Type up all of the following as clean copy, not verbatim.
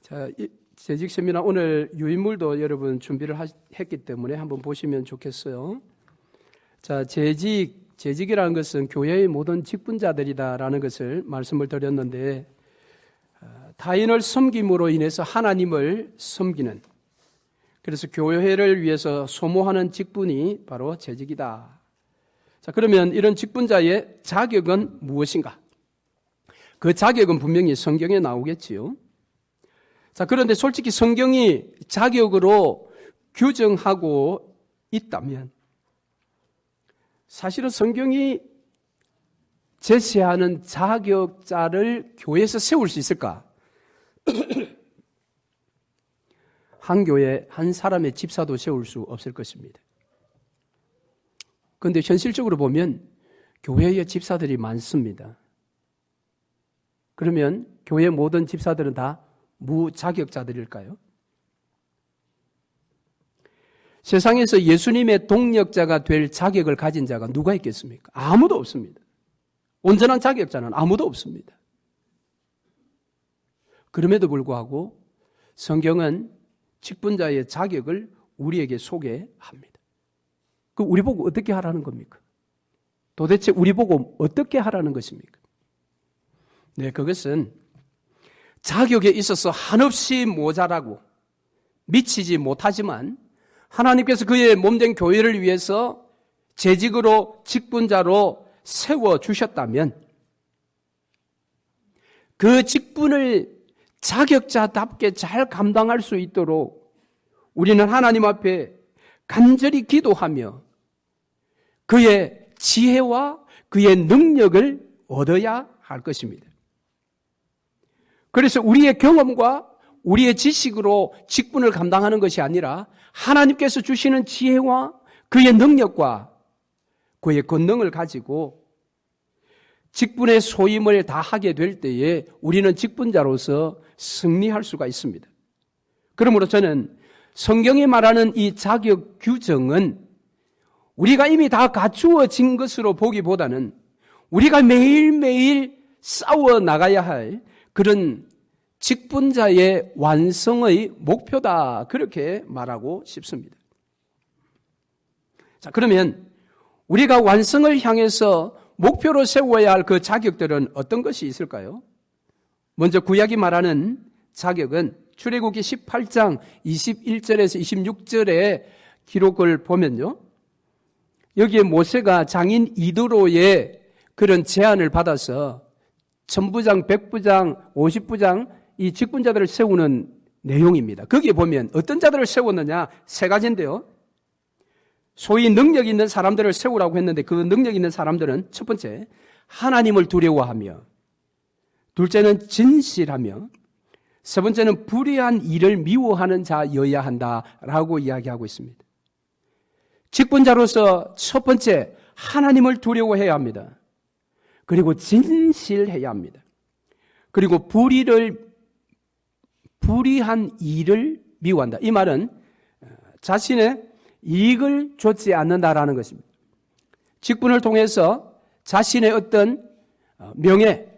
자, 재직 세미나 오늘 유인물도 여러분 준비를 했기 때문에 한번 보시면 좋겠어요. 자, 재직이라는 것은 교회의 모든 직분자들이다라는 것을 말씀을 드렸는데, 타인을 섬김으로 인해서 하나님을 섬기는, 그래서 교회를 위해서 소모하는 직분이 바로 재직이다. 자, 그러면 이런 직분자의 자격은 무엇인가? 그 자격은 분명히 성경에 나오겠지요. 자, 그런데 솔직히 성경이 자격으로 규정하고 있다면 사실은 성경이 제시하는 자격자를 교회에서 세울 수 있을까? 한 교회 한 사람의 집사도 세울 수 없을 것입니다. 그런데 현실적으로 보면 교회에 집사들이 많습니다. 그러면 교회 모든 집사들은 다 무자격자들일까요? 세상에서 예수님의 동력자가 될 자격을 가진 자가 누가 있겠습니까? 아무도 없습니다. 온전한 자격자는 아무도 없습니다. 그럼에도 불구하고 성경은 직분자의 자격을 우리에게 소개합니다. 그 우리 보고 어떻게 하라는 겁니까? 도대체 우리 보고 어떻게 하라는 것입니까? 네, 그것은 자격에 있어서 한없이 모자라고 미치지 못하지만 하나님께서 그의 몸된 교회를 위해서 재직으로 직분자로 세워주셨다면 그 직분을 자격자답게 잘 감당할 수 있도록 우리는 하나님 앞에 간절히 기도하며 그의 지혜와 그의 능력을 얻어야 할 것입니다. 그래서 우리의 경험과 우리의 지식으로 직분을 감당하는 것이 아니라 하나님께서 주시는 지혜와 그의 능력과 그의 권능을 가지고 직분의 소임을 다하게 될 때에 우리는 직분자로서 승리할 수가 있습니다. 그러므로 저는 성경이 말하는 이 자격 규정은 우리가 이미 다 갖추어진 것으로 보기보다는 우리가 매일매일 싸워 나가야 할 그런 직분자의 완성의 목표다, 그렇게 말하고 싶습니다. 자, 그러면 우리가 완성을 향해서 목표로 세워야 할 그 자격들은 어떤 것이 있을까요? 먼저 구약이 말하는 자격은 출애굽기 18장 21절에서 26절의 기록을 보면요, 여기에 모세가 장인 이드로의 그런 제안을 받아서 천부장, 백부장, 50부장 이 직분자들을 세우는 내용입니다. 거기에 보면 어떤 자들을 세웠느냐, 세 가지인데요. 소위 능력 있는 사람들을 세우라고 했는데 그 능력 있는 사람들은 첫 번째, 하나님을 두려워하며, 둘째는 진실하며, 세 번째는 불의한 일을 미워하는 자여야 한다라고 이야기하고 있습니다. 직분자로서 첫 번째, 하나님을 두려워해야 합니다. 그리고 진실해야 합니다. 그리고 불의한 일을 미워한다. 이 말은 자신의 이익을 좇지 않는다라는 것입니다. 직분을 통해서 자신의 어떤 명예,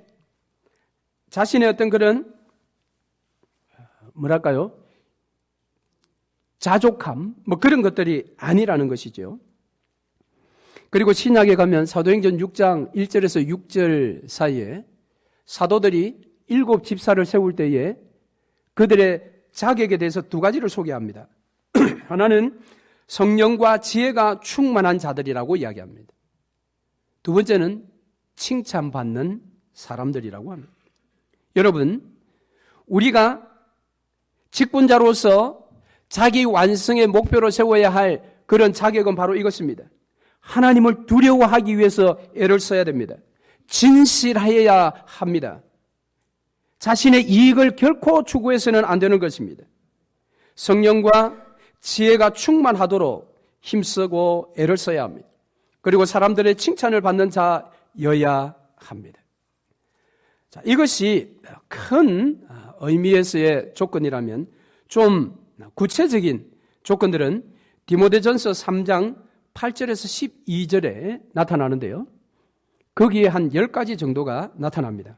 자신의 어떤 그런 자족함, 그런 것들이 아니라는 것이죠. 그리고 신약에 가면 사도행전 6장 1절에서 6절 사이에 사도들이 7 집사를 세울 때에 그들의 자격에 대해서 두 가지를 소개합니다. 하나는 성령과 지혜가 충만한 자들이라고 이야기합니다. 두 번째는 칭찬받는 사람들이라고 합니다. 여러분, 우리가 직분자로서 자기 완성의 목표로 세워야 할 그런 자격은 바로 이것입니다. 하나님을 두려워하기 위해서 애를 써야 됩니다. 진실하여야 합니다. 자신의 이익을 결코 추구해서는 안 되는 것입니다. 성령과 지혜가 충만하도록 힘쓰고 애를 써야 합니다. 그리고 사람들의 칭찬을 받는 자여야 합니다. 자, 이것이 큰 의미에서의 조건이라면 좀 구체적인 조건들은 디모데전서 3장 8절에서 12절에 나타나는데요. 거기에 한 10가지 정도가 나타납니다.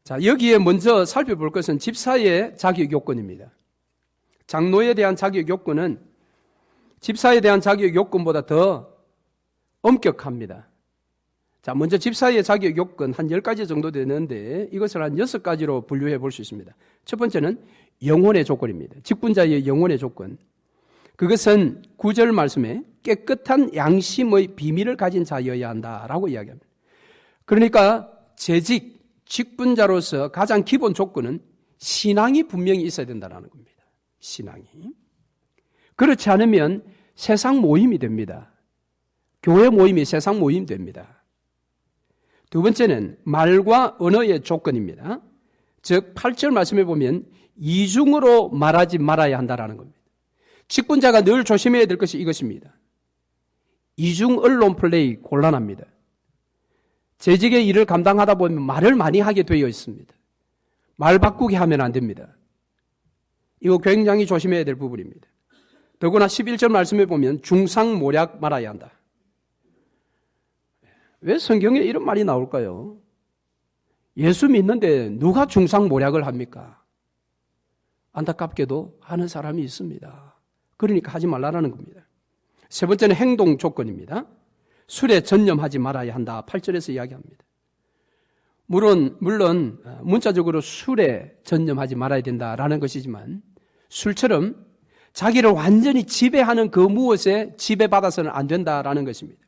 자, 여기에 먼저 살펴볼 것은 집사의 자격 요건입니다. 장로에 대한 자격 요건은 집사에 대한 자격 요건보다 더 엄격합니다. 자, 먼저 집사의 자격 요건 한 10가지 정도 되는데 이것을 한 6가지로 분류해 볼 수 있습니다. 첫 번째는 영혼의 조건입니다. 직분자의 영혼의 조건. 그것은 9절 말씀에 깨끗한 양심의 비밀을 가진 자여야 한다라고 이야기합니다. 그러니까 재직, 직분자로서 가장 기본 조건은 신앙이 분명히 있어야 된다는 겁니다. 신앙이. 그렇지 않으면 세상 모임이 됩니다. 교회 모임이 세상 모임 됩니다. 두 번째는 말과 언어의 조건입니다. 즉 8절 말씀에 보면 이중으로 말하지 말아야 한다는 겁니다. 직분자가 늘 조심해야 될 것이 이것입니다. 이중 언론 플레이 곤란합니다. 재직의 일을 감당하다 보면 말을 많이 하게 되어 있습니다. 말 바꾸게 하면 안 됩니다. 이거 굉장히 조심해야 될 부분입니다. 더구나 11절 말씀에 보면 중상모략 말아야 한다. 왜 성경에 이런 말이 나올까요? 예수 믿는데 누가 중상모략을 합니까? 안타깝게도 하는 사람이 있습니다. 그러니까 하지 말라는 겁니다. 세 번째는 행동 조건입니다. 술에 전념하지 말아야 한다. 8절에서 이야기합니다. 물론 문자적으로 술에 전념하지 말아야 된다라는 것이지만 술처럼 자기를 완전히 지배하는 그 무엇에 지배받아서는 안 된다라는 것입니다.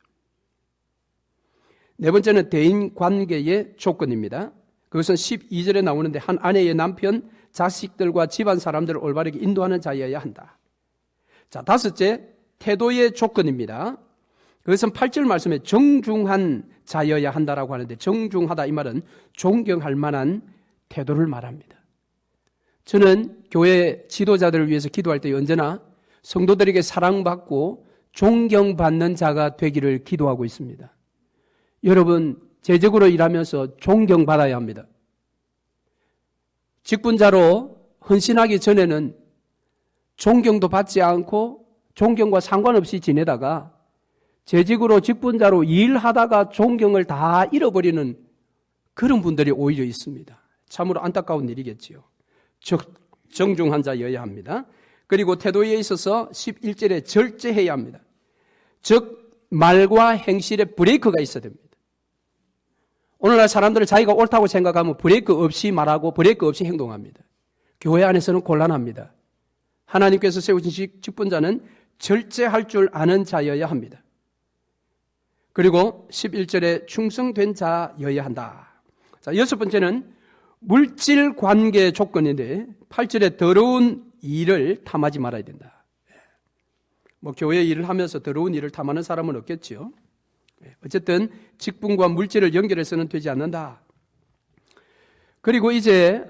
네 번째는 대인관계의 조건입니다. 그것은 12절에 나오는데 한 아내의 남편, 자식들과 집안 사람들을 올바르게 인도하는 자여야 한다. 자, 다섯째 태도의 조건입니다. 그것은 8절 말씀에 정중한 자여야 한다라고 하는데 정중하다 이 말은 존경할 만한 태도를 말합니다. 저는 교회 지도자들을 위해서 기도할 때 언제나 성도들에게 사랑받고 존경받는 자가 되기를 기도하고 있습니다. 여러분 재직으로 일하면서 존경받아야 합니다. 직분자로 헌신하기 전에는 존경도 받지 않고 존경과 상관없이 지내다가 재직으로 직분자로 일하다가 존경을 다 잃어버리는 그런 분들이 오히려 있습니다. 참으로 안타까운 일이겠지요. 즉 정중한 자여야 합니다. 그리고 태도에 있어서 11절에 절제해야 합니다. 즉 말과 행실에 브레이크가 있어야 됩니다. 오늘날 사람들은 자기가 옳다고 생각하면 브레이크 없이 말하고 브레이크 없이 행동합니다. 교회 안에서는 곤란합니다. 하나님께서 세우신 직분자는 절제할 줄 아는 자여야 합니다. 그리고 11절에 충성된 자여야 한다. 자, 여섯 번째는 물질 관계 조건인데 8절에 더러운 일을 탐하지 말아야 된다. 뭐 교회 일을 하면서 더러운 일을 탐하는 사람은 없겠지요. 어쨌든 직분과 물질을 연결해서는 되지 않는다. 그리고 이제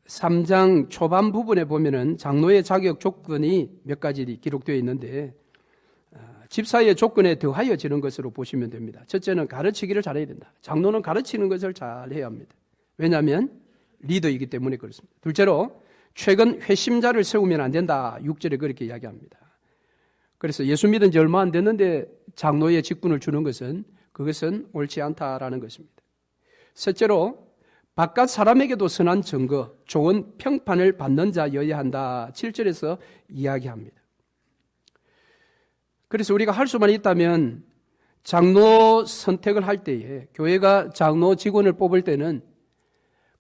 3장 초반 부분에 보면은 장로의 자격 조건이 몇 가지 기록되어 있는데 집사의 조건에 더하여지는 것으로 보시면 됩니다. 첫째는 가르치기를 잘해야 된다. 장로는 가르치는 것을 잘해야 합니다. 왜냐하면 리더이기 때문에 그렇습니다. 둘째로 최근 회심자를 세우면 안 된다. 6절에 그렇게 이야기합니다. 그래서 예수 믿은 지 얼마 안 됐는데 장로의 직분을 주는 것은 그것은 옳지 않다라는 것입니다. 셋째로 바깥 사람에게도 선한 증거, 좋은 평판을 받는 자여야 한다. 7절에서 이야기합니다. 그래서 우리가 할 수만 있다면 장로 선택을 할 때에 교회가 장로 직원을 뽑을 때는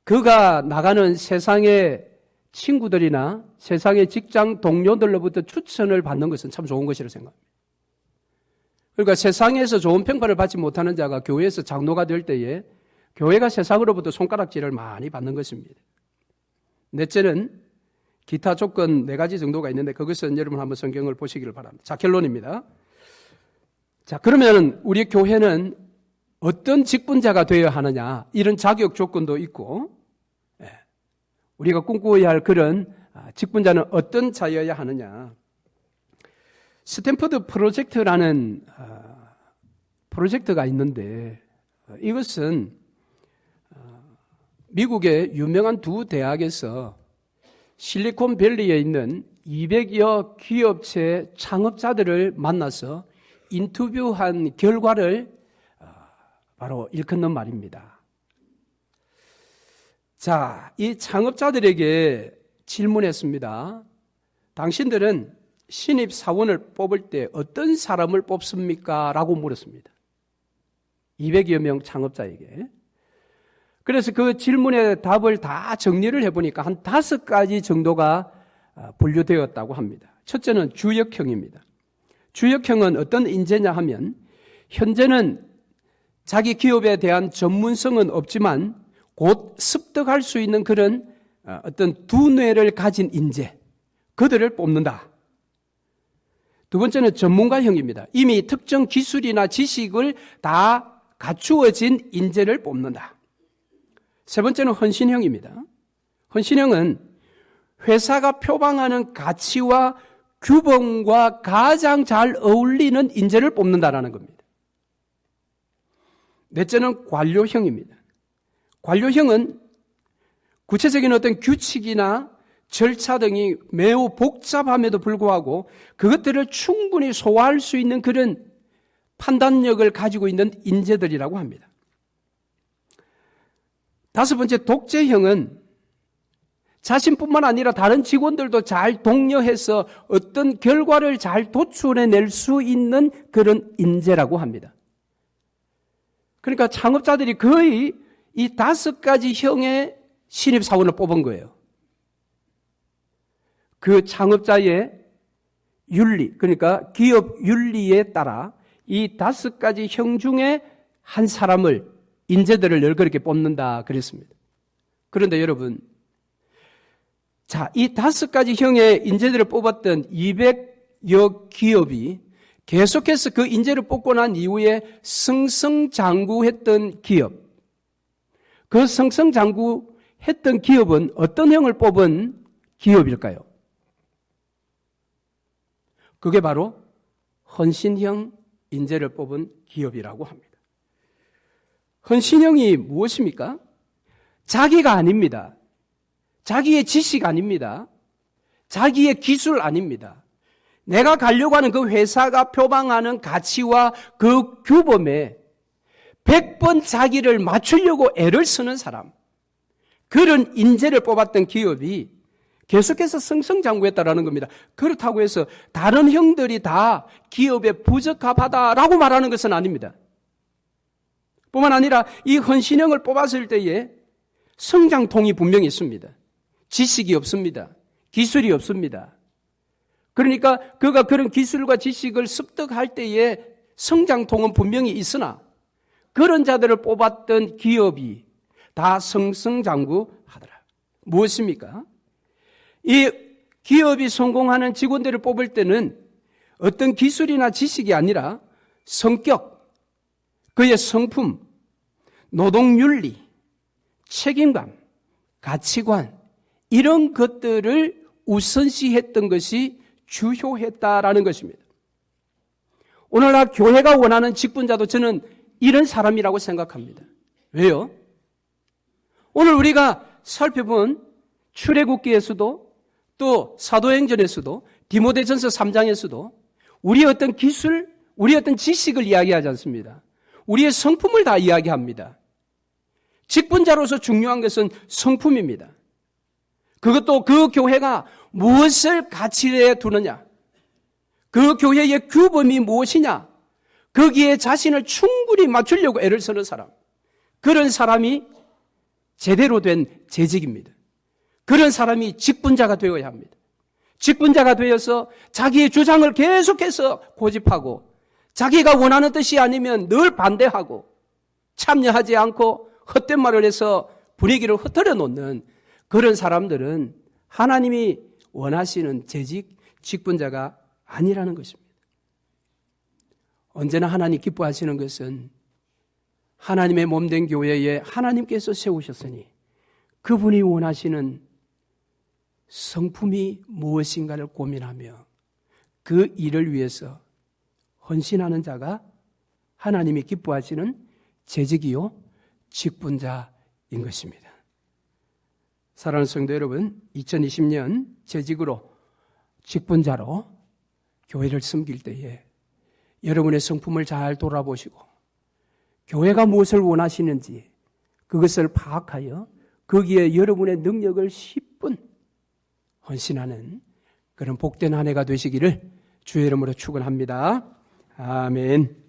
그가 나가는 세상의 친구들이나 세상의 직장 동료들로부터 추천을 받는 것은 참 좋은 것이라고 생각합니다. 그러니까 세상에서 좋은 평가를 받지 못하는 자가 교회에서 장로가 될 때에 교회가 세상으로부터 손가락질을 많이 받는 것입니다. 넷째는 기타 조건 4가지 정도가 있는데 그것은 여러분 한번 성경을 보시기를 바랍니다. 자, 결론입니다. 자, 그러면 우리 교회는 어떤 직분자가 되어야 하느냐 이런 자격 조건도 있고 우리가 꿈꾸어야 할 그런 직분자는 어떤 자여야 하느냐. 스탠퍼드 프로젝트라는 프로젝트가 있는데 이것은 미국의 유명한 두 대학에서 실리콘밸리에 있는 200여 기업체 창업자들을 만나서 인터뷰한 결과를 바로 일컫는 말입니다. 자, 이 창업자들에게 질문했습니다. 당신들은 신입사원을 뽑을 때 어떤 사람을 뽑습니까? 라고 물었습니다. 200여 명 창업자에게. 그래서 그 질문의 답을 다 정리를 해보니까 한 5가지 정도가 분류되었다고 합니다. 첫째는 주역형입니다. 주역형은 어떤 인재냐 하면 현재는 자기 기업에 대한 전문성은 없지만 곧 습득할 수 있는 그런 어떤 두뇌를 가진 인재, 그들을 뽑는다. 두 번째는 전문가형입니다. 이미 특정 기술이나 지식을 다 갖추어진 인재를 뽑는다. 세 번째는 헌신형입니다. 헌신형은 회사가 표방하는 가치와 규범과 가장 잘 어울리는 인재를 뽑는다라는 겁니다. 넷째는 관료형입니다. 관료형은 구체적인 어떤 규칙이나 절차 등이 매우 복잡함에도 불구하고 그것들을 충분히 소화할 수 있는 그런 판단력을 가지고 있는 인재들이라고 합니다. 다섯 번째, 독재형은 자신뿐만 아니라 다른 직원들도 잘 독려해서 어떤 결과를 잘 도출해낼 수 있는 그런 인재라고 합니다. 그러니까 창업자들이 거의 이 5가지 형의 신입사원을 뽑은 거예요. 그 창업자의 윤리, 그러니까 기업 윤리에 따라 이 5가지 형 중에 한 사람을, 인재들을 널그럽게 뽑는다 그랬습니다. 그런데 여러분, 자, 이 5가지 형의 인재들을 뽑았던 200여 기업이 계속해서 그 인재를 뽑고 난 이후에 승승장구했던 기업, 그 승승장구했던 기업은 어떤 형을 뽑은 기업일까요? 그게 바로 헌신형 인재를 뽑은 기업이라고 합니다. 헌신형이 무엇입니까? 자기가 아닙니다. 자기의 지식 아닙니다. 자기의 기술 아닙니다. 내가 가려고 하는 그 회사가 표방하는 가치와 그 규범에 100번 자기를 맞추려고 애를 쓰는 사람, 그런 인재를 뽑았던 기업이 계속해서 승승장구했다라는 겁니다. 그렇다고 해서 다른 형들이 다 기업에 부적합하다라고 말하는 것은 아닙니다. 뿐만 아니라 이 헌신형을 뽑았을 때에 성장통이 분명히 있습니다. 지식이 없습니다. 기술이 없습니다. 그러니까 그가 그런 기술과 지식을 습득할 때에 성장통은 분명히 있으나 그런 자들을 뽑았던 기업이 다 승승장구하더라. 무엇입니까? 이 기업이 성공하는 직원들을 뽑을 때는 어떤 기술이나 지식이 아니라 성격, 그의 성품, 노동윤리, 책임감, 가치관, 이런 것들을 우선시했던 것이 주요했다라는 것입니다. 오늘날 교회가 원하는 직분자도 저는 이런 사람이라고 생각합니다. 왜요? 오늘 우리가 살펴본 출애굽기에서도 또 사도행전에서도 디모데전서 3장에서도 우리의 어떤 기술, 우리의 어떤 지식을 이야기하지 않습니다. 우리의 성품을 다 이야기합니다. 직분자로서 중요한 것은 성품입니다. 그것도 그 교회가 무엇을 가치에 두느냐, 그 교회의 규범이 무엇이냐, 거기에 자신을 충분히 맞추려고 애를 쓰는 사람, 그런 사람이 제대로 된 재직입니다. 그런 사람이 직분자가 되어야 합니다. 직분자가 되어서 자기의 주장을 계속해서 고집하고 자기가 원하는 뜻이 아니면 늘 반대하고 참여하지 않고 헛된 말을 해서 분위기를 흐트러 놓는 그런 사람들은 하나님이 원하시는 재직, 직분자가 아니라는 것입니다. 언제나 하나님 기뻐하시는 것은 하나님의 몸된 교회에 하나님께서 세우셨으니 그분이 원하시는 성품이 무엇인가를 고민하며 그 일을 위해서 헌신하는 자가 하나님이 기뻐하시는 재직이요 직분자인 것입니다. 사랑하는 성도 여러분, 2020년 재직으로 직분자로 교회를 섬길 때에 여러분의 성품을 잘 돌아보시고 교회가 무엇을 원하시는지 그것을 파악하여 거기에 여러분의 능력을 10분 헌신하는 그런 복된 한 해가 되시기를 주의 이름으로 축원합니다. 아멘.